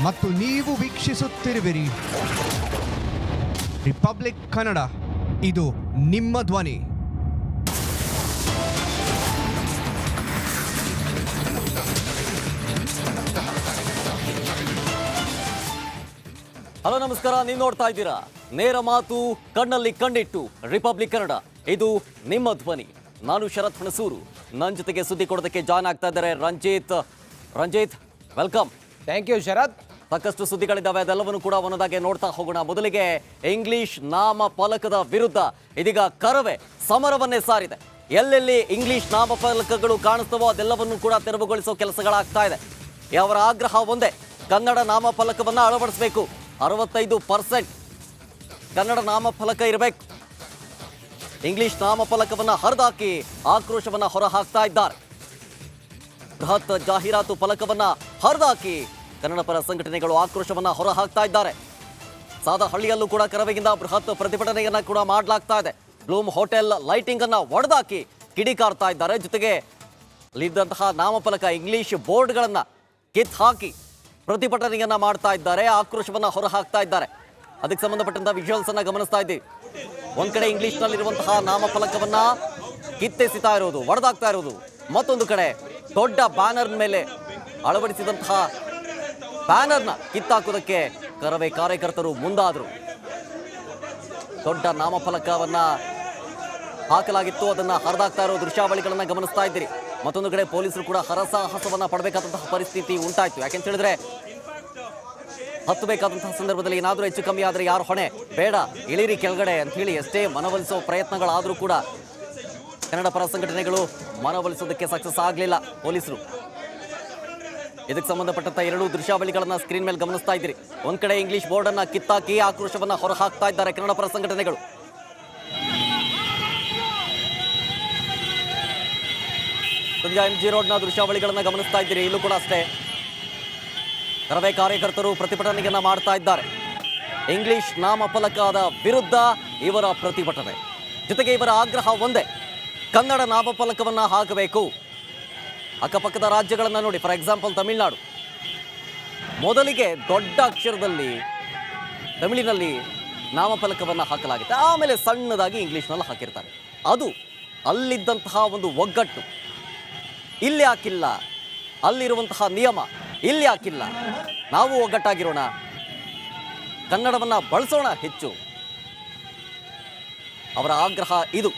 ಮತ್ತು ನೀವು ವೀಕ್ಷಿಸುತ್ತಿರುವಿರಿ ರಿಪಬ್ಲಿಕ್ ಕನ್ನಡ. ಇದು ನಿಮ್ಮ ಧ್ವನಿ. ಹಲೋ ನಮಸ್ಕಾರ, ನೀವು ನೋಡ್ತಾ ಇದ್ದೀರಾ ನೇರ ಮಾತು ಕಣ್ಣಲ್ಲಿ ಕಣ್ಣಿಟ್ಟು ರಿಪಬ್ಲಿಕ್ ಕನ್ನಡ. ಇದು ನಿಮ್ಮ ಧ್ವನಿ. ನಾನು ಶರತ್ ಹುಣಸೂರು. ನನ್ನ ಜೊತೆಗೆ ಸುದ್ದಿ ಕೊಡೋದಕ್ಕೆ ಜಾಯ್ನ್ ಆಗ್ತಾ ಇದ್ದಾರೆ ರಂಜಿತ್, ವೆಲ್ಕಮ್. ಥ್ಯಾಂಕ್ ಯು ಶರತ್. ಸಾಕಷ್ಟು ಸುದ್ದಿಗಳಿದ್ದಾವೆ, ಅದೆಲ್ಲವನ್ನು ಕೂಡ ಒಂದೊಂದಾಗಿ ನೋಡ್ತಾ ಹೋಗೋಣ. ಮೊದಲಿಗೆ ಇಂಗ್ಲಿಷ್ ನಾಮ ಫಲಕದ ವಿರುದ್ಧ ಇದೀಗ ಕರವೇ ಸಮರವನ್ನೇ ಸಾರಿದೆ. ಎಲ್ಲೆಲ್ಲಿ ಇಂಗ್ಲಿಷ್ ನಾಮಫಲಕಗಳು ಕಾಣಿಸ್ತವೋ ಅದೆಲ್ಲವನ್ನು ಕೂಡ ತೆರವುಗೊಳಿಸೋ ಕೆಲಸಗಳಾಗ್ತಾ ಇದೆ. ಅವರ ಆಗ್ರಹ ಒಂದೇ, ಕನ್ನಡ ನಾಮಫಲಕವನ್ನು ಅಳವಡಿಸಬೇಕು. 65% ಕನ್ನಡ ನಾಮಫಲಕ ಇರಬೇಕು. ಇಂಗ್ಲಿಷ್ ನಾಮಫಲಕವನ್ನು ಹರಿದಾಕಿ ಆಕ್ರೋಶವನ್ನು ಹೊರಹಾಕ್ತಾ ಇದ್ದಾರೆ. ಬೃಹತ್ ಜಾಹೀರಾತು ಫಲಕವನ್ನು ಹರಿದಾಕಿ ಕನ್ನಡ ಪರ ಸಂಘಟನೆಗಳು ಆಕ್ರೋಶವನ್ನು ಹೊರಹಾಕ್ತಾ ಇದ್ದಾರೆ. ಸಾದಹಳ್ಳಿಯಲ್ಲೂ ಕೂಡ ಕರವೆಯಿಂದ ಬೃಹತ್ ಪ್ರತಿಭಟನೆಯನ್ನ ಕೂಡ ಮಾಡಲಾಗ್ತಾ ಇದೆ. ಬ್ಲೂಮ್ ಹೋಟೆಲ್ ಲೈಟಿಂಗ್ ಅನ್ನ ಒಡೆದಾಕಿ ಕಿಡಿಕಾರ್ತಾ ಇದ್ದಾರೆ. ಜೊತೆಗೆ ಅಲ್ಲಿದ್ದಂತಹ ನಾಮಫಲಕ ಇಂಗ್ಲಿಷ್ ಬೋರ್ಡ್ಗಳನ್ನ ಕಿತ್ ಹಾಕಿ ಪ್ರತಿಭಟನೆಯನ್ನ ಮಾಡ್ತಾ ಇದ್ದಾರೆ, ಆಕ್ರೋಶವನ್ನ ಹೊರಹಾಕ್ತಾ ಇದ್ದಾರೆ. ಅದಕ್ಕೆ ಸಂಬಂಧಪಟ್ಟಂತಹ ವಿಜುವಲ್ಸ್ ಅನ್ನ ಗಮನಿಸ್ತಾ ಇದ್ದೀವಿ. ಒಂದ್ ಕಡೆ ಇಂಗ್ಲಿಷ್ ನಲ್ಲಿರುವಂತಹ ನಾಮಫಲಕವನ್ನ ಕಿತ್ತೆಸಿತಾ ಇರೋದು, ಒಡೆದಾಗ್ತಾ ಇರೋದು. ಮತ್ತೊಂದು ಕಡೆ ದೊಡ್ಡ ಬ್ಯಾನರ್ ಮೇಲೆ ಅಳವಡಿಸಿದಂತಹ ಬ್ಯಾನರ್ನ ಕಿತ್ತಾಕೋದಕ್ಕೆ ಕರವೇ ಕಾರ್ಯಕರ್ತರು ಮುಂದಾದರು. ದೊಡ್ಡ ನಾಮಫಲಕವನ್ನ ಹಾಕಲಾಗಿತ್ತು, ಅದನ್ನ ಹರಿದಾಕ್ತಾ ಇರೋ ದೃಶ್ಯಾವಳಿಗಳನ್ನ ಗಮನಿಸ್ತಾ ಇದ್ದೀರಿ. ಮತ್ತೊಂದು ಕಡೆ ಪೊಲೀಸರು ಕೂಡ ಹರಸಾಹಸವನ್ನ ಪಡಬೇಕಾದಂತಹ ಪರಿಸ್ಥಿತಿ ಉಂಟಾಯ್ತು. ಯಾಕೆಂತ ಹೇಳಿದ್ರೆ ಹತ್ತಬೇಕಾದಂತಹ ಸಂದರ್ಭದಲ್ಲಿ ಏನಾದರೂ ಹೆಚ್ಚು ಕಮ್ಮಿ ಆದರೆ ಯಾರು ಹೊಣೆ, ಬೇಡ ಇಳಿರಿ ಕೆಳಗಡೆ ಅಂತ ಹೇಳಿ ಎಷ್ಟೇ ಮನವೊಲಿಸೋ ಪ್ರಯತ್ನಗಳಾದರೂ ಕೂಡ ಕನ್ನಡ ಪರ ಸಂಘಟನೆಗಳು ಮನವೊಲಿಸೋದಕ್ಕೆ ಸಕ್ಸಸ್ ಆಗಲಿಲ್ಲ ಪೊಲೀಸರು. ಇದಕ್ಕೆ ಸಂಬಂಧಪಟ್ಟಂತ ಎರಡೂ ದೃಶ್ಯಾವಳಿಗಳನ್ನ ಸ್ಕ್ರೀನ್ ಮೇಲೆ ಗಮನಿಸ್ತಾ ಇದ್ದೀರಿ. ಒಂದ್ ಕಡೆ ಇಂಗ್ಲಿಷ್ ಬೋರ್ಡ್ ಅನ್ನ ಕಿತ್ತಾಕಿ ಆಕ್ರೋಶವನ್ನ ಹೊರಹಾಕ್ತಾ ಇದ್ದಾರೆ ಕನ್ನಡ ಪರ ಸಂಘಟನೆಗಳು. MG ರೋಡ್ನ ದೃಶ್ಯಾವಳಿಗಳನ್ನ ಗಮನಿಸ್ತಾ ಇದ್ದೀರಿ. ಇಲ್ಲೂ ಕೂಡ ಅಷ್ಟೇ ಕರವೇ ಕಾರ್ಯಕರ್ತರು ಪ್ರತಿಭಟನೆಯನ್ನ ಮಾಡ್ತಾ ಇದ್ದಾರೆ. ಇಂಗ್ಲಿಷ್ ನಾಮಫಲಕದ ವಿರುದ್ಧ ಇವರ ಪ್ರತಿಭಟನೆ. ಜೊತೆಗೆ ಇವರ ಆಗ್ರಹ ಒಂದೇ, ಕನ್ನಡ ನಾಮಫಲಕವನ್ನ ಹಾಕಬೇಕು. ಅಕ್ಕಪಕ್ಕದ ರಾಜ್ಯಗಳನ್ನ ನೋಡಿ, ಫಾರ್ ಎಕ್ಸಾಂಪಲ್ ತಮಿಳುನಾಡು, ಮೊದಲಿಗೆ ದೊಡ್ಡ ಅಕ್ಷರದಲ್ಲಿ ತಮಿಳಿನಲ್ಲಿ ನಾಮಫಲಕವನ್ನ ಹಾಕಲಾಗಿದೆ, ಆಮೇಲೆ ಸಣ್ಣದಾಗಿ ಇಂಗ್ಲಿಷ್ನಲ್ಲಿ ಹಾಕಿರ್ತಾರೆ. ಅದು ಅಲ್ಲಿದ್ದಂತಹ ಒಂದು ಒಗ್ಗಟ್ಟು. ಇಲ್ಲಿ ಹಾಕಿಲ್ಲ, ಅಲ್ಲಿರುವಂತಹ ನಿಯಮ ಇಲ್ಲಿ ಹಾಕಿಲ್ಲ, ನಾವು ಒಗ್ಗಟ್ಟಾಗಿರೋಣ, ಕನ್ನಡವನ್ನ ಬಳಸೋಣ ಹೆಚ್ಚು. ಅವರ ಆಗ್ರಹ ಇದು.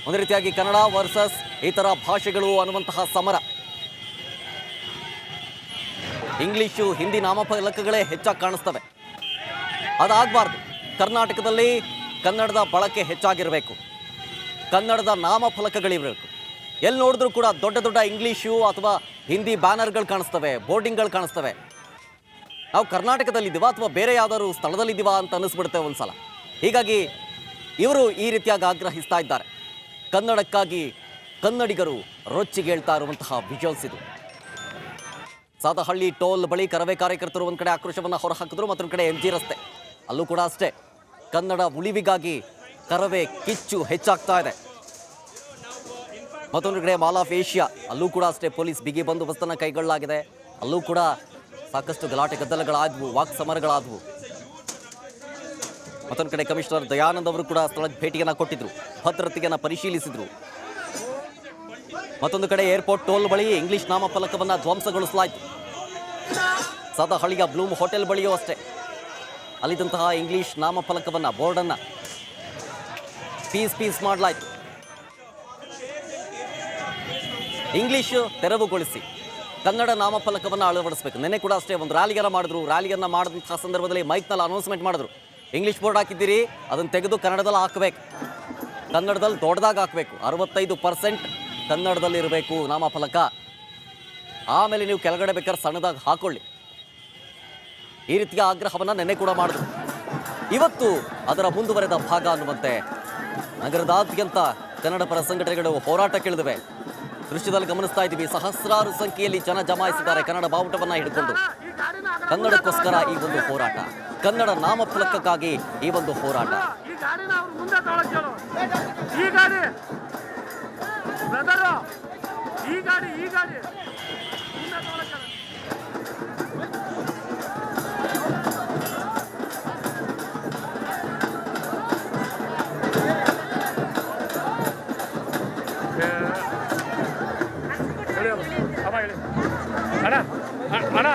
ಒಂದು ರೀತಿಯಾಗಿ ಕನ್ನಡ ವರ್ಸಸ್ ಇತರ ಭಾಷೆಗಳು ಅನ್ನುವಂತಹ ಸಮರ. ಇಂಗ್ಲಿಷು ಹಿಂದಿ ನಾಮಫಲಕಗಳೇ ಹೆಚ್ಚಾಗಿ ಕಾಣಿಸ್ತವೆ, ಅದಾಗಬಾರ್ದು. ಕರ್ನಾಟಕದಲ್ಲಿ ಕನ್ನಡದ ಬಳಕೆ ಹೆಚ್ಚಾಗಿರಬೇಕು, ಕನ್ನಡದ ನಾಮಫಲಕಗಳಿರಬೇಕು. ಎಲ್ಲಿ ನೋಡಿದ್ರೂ ಕೂಡ ದೊಡ್ಡ ದೊಡ್ಡ ಇಂಗ್ಲೀಷು ಅಥವಾ ಹಿಂದಿ ಬ್ಯಾನರ್ಗಳು ಕಾಣಿಸ್ತವೆ, ಬೋರ್ಡಿಂಗ್ಗಳು ಕಾಣಿಸ್ತವೆ. ನಾವು ಕರ್ನಾಟಕದಲ್ಲಿದ್ದೀವ ಅಥವಾ ಬೇರೆ ಯಾವ್ದಾದ್ರು ಸ್ಥಳದಲ್ಲಿದ್ದೀವ ಅಂತ ಅನ್ನಿಸ್ಬಿಡುತ್ತೆ ಒಂದ್ಸಲ. ಹೀಗಾಗಿ ಇವರು ಈ ರೀತಿಯಾಗಿ ಆಗ್ರಹಿಸ್ತಾ ಇದ್ದಾರೆ. ಕನ್ನಡಕ್ಕಾಗಿ ಕನ್ನಡಿಗರು ರೊಚ್ಚಿಗೇಳ್ತಾ ಇರುವಂತಹ ವಿಜುವಲ್ಸ್ ಇದು. ಸಾದಹಳ್ಳಿ ಟೋಲ್ ಬಳಿ ಕರವೇ ಕಾರ್ಯಕರ್ತರು ಒಂದ್ ಕಡೆ ಆಕ್ರೋಶವನ್ನು ಹೊರಹಾಕಿದ್ರು, ಮತ್ತೊಂದು ಕಡೆ MG ರಸ್ತೆ ಅಲ್ಲೂ ಕೂಡ ಅಷ್ಟೇ ಕನ್ನಡ ಉಳಿವಿಗಾಗಿ ಕರವೇ ಕಿಚ್ಚು ಹೆಚ್ಚಾಗ್ತಾ ಇದೆ. ಮತ್ತೊಂದು ಕಡೆ ಮಾಲ್ ಆಫ್ ಏಷ್ಯಾ, ಅಲ್ಲೂ ಕೂಡ ಅಷ್ಟೇ ಪೊಲೀಸ್ ಬಿಗಿ ಬಂದೋಬಸ್ತನ್ನು ಕೈಗೊಳ್ಳಲಾಗಿದೆ. ಅಲ್ಲೂ ಕೂಡ ಸಾಕಷ್ಟು ಗಲಾಟೆ ಗದ್ದಲಗಳಾದವು, ವಾಕ್ ಸಮರಗಳಾದವು. ಮತ್ತೊಂದು ಕಡೆ ಕಮಿಷನರ್ ದಯಾನಂದ್ ಅವರು ಕೂಡ ಸ್ಥಳಕ್ಕೆ ಭೇಟಿಯನ್ನು ಕೊಟ್ಟಿದ್ರು, ಭದ್ರತೆಯನ್ನು ಪರಿಶೀಲಿಸಿದ್ರು. ಮತ್ತೊಂದು ಕಡೆ ಏರ್ಪೋರ್ಟ್ ಟೋಲ್ ಬಳಿ ಇಂಗ್ಲಿಷ್ ನಾಮಫಲಕವನ್ನು ಧ್ವಂಸಗೊಳಿಸಲಾಯಿತು. ಸಾದಹಳ್ಳಿಯ ಬ್ಲೂಮ್ ಹೋಟೆಲ್ ಬಳಿಯೂ ಅಷ್ಟೇ ಅಲ್ಲಿದ್ದಂತಹ ಇಂಗ್ಲಿಷ್ ನಾಮಫಲಕವನ್ನು, ಬೋರ್ಡನ್ನು ಪೀಸ್ ಮಾಡಲಾಯಿತು. ಇಂಗ್ಲಿಷ್ ತೆರವುಗೊಳಿಸಿ ಕನ್ನಡ ನಾಮಫಲಕವನ್ನು ಅಳವಡಿಸಬೇಕು. ನಿನ್ನೆ ಕೂಡ ಅಷ್ಟೇ ಒಂದು ರ್ಯಾಲಿಯನ್ನು ಮಾಡಿದ್ರು. ರ್ಯಾಲಿಯನ್ನು ಮಾಡಿದಂತಹ ಸಂದರ್ಭದಲ್ಲಿ ಮೈಕ್ನಲ್ಲಿ ಅನೌನ್ಸ್ಮೆಂಟ್ ಮಾಡಿದ್ರು, ಇಂಗ್ಲಿಷ್ ಬೋರ್ಡ್ ಹಾಕಿದ್ದೀರಿ, ಅದನ್ನು ತೆಗೆದು ಕನ್ನಡದಲ್ಲಿ ಹಾಕಬೇಕು, ಕನ್ನಡದಲ್ಲಿ ದೊಡ್ಡದಾಗಿ ಹಾಕಬೇಕು, 65% ಕನ್ನಡದಲ್ಲಿ ಇರಬೇಕು ನಾಮಫಲಕ, ಆಮೇಲೆ ನೀವು ಕೆಳಗಡೆ ಬೇಕಾದ್ರೆ ಸಣ್ಣದಾಗಿ ಹಾಕೊಳ್ಳಿ. ಈ ರೀತಿಯ ಆಗ್ರಹವನ್ನು ನಿನ್ನೆ ಕೂಡ ಮಾಡಿದ್ರು. ಇವತ್ತು ಅದರ ಮುಂದುವರೆದ ಭಾಗ ಅನ್ನುವಂತೆ ನಗರದಾದ್ಯಂತ ಕನ್ನಡ ಪರ ಸಂಘಟನೆಗಳು ಹೋರಾಟಕ್ಕಿಳಿದಿವೆ. ದೃಶ್ಯದಲ್ಲಿ ಗಮನಿಸ್ತಾ ಇದ್ದೀವಿ, ಸಹಸ್ರಾರು ಸಂಖ್ಯೆಯಲ್ಲಿ ಜನ ಜಮಾಯಿಸಿದ್ದಾರೆ ಕನ್ನಡ ಬಾವುಟವನ್ನ ಹಿಡಿದುಕೊಂಡು. ಕನ್ನಡಕ್ಕೋಸ್ಕರ ಈ ಒಂದು ಹೋರಾಟ, ಕನ್ನಡ ನಾಮಫಲಕಕ್ಕಾಗಿ ಈ ಒಂದು ಹೋರಾಟ. ಹೇಳಿ ಅಮ್ಮ ಹೇಳಿ ಅಣ್ಣ ಅಣ್ಣ